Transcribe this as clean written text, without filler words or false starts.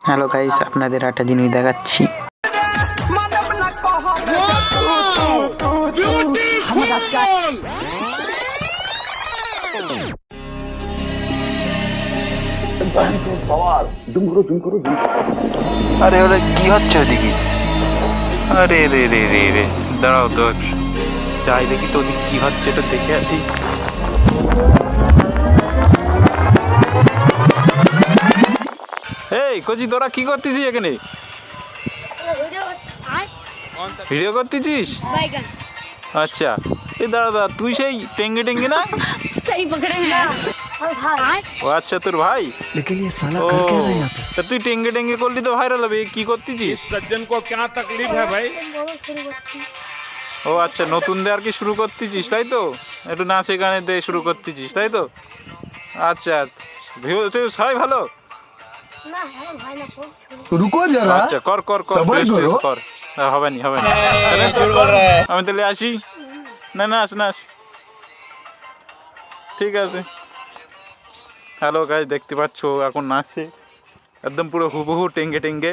Hello guys, আপনাদের একটা জিনিস দেখাচ্ছি। আরে ওরা কি হচ্ছে ওদিকে? আরে রে রে রে রে, দাঁড়াও তো, যাই দেখি তো ওদিকে কি হচ্ছে, এটা দেখে আসি। এই কচি, তোরা কি করতেছিস এখানে? ভিডিও করতেছিস? আচ্ছা, এই দাঁড়া দাঁড়া, তুই সেই টেঙ্গে টেঙ্গে না? सही पकड़े हैं। ও আচ্ছা, তোর ভাই। लेकिन ये साला ও कर क्या रहा है यहाँ पे? তা তুই টেঙ্গে টেঙ্গে করলি তো ভাইরাল হবে, কি করতেছিস? सज्जन को क्या तकलीफ है भाई? ও আচ্ছা, নতুন দিয়ে আর কি শুরু করতেছিস তাই তো? একটু নাচে গানে দিয়ে শুরু করতেছিস তাই তো? আচ্ছা, ভিউ সবাই ভালো। रुको जरा আচ্ছা, কর কর কর, সবার বেশ, করো। বেশ, কর। হবে না হবে না, আমি তাহলে আসি। না নাচ নাচ, ঠিক আছে। হ্যালো গাইস, দেখতে পাচ্ছো এখন নাচছে একদম পুরো হুবহু টেঙ্গে টেঙ্গে।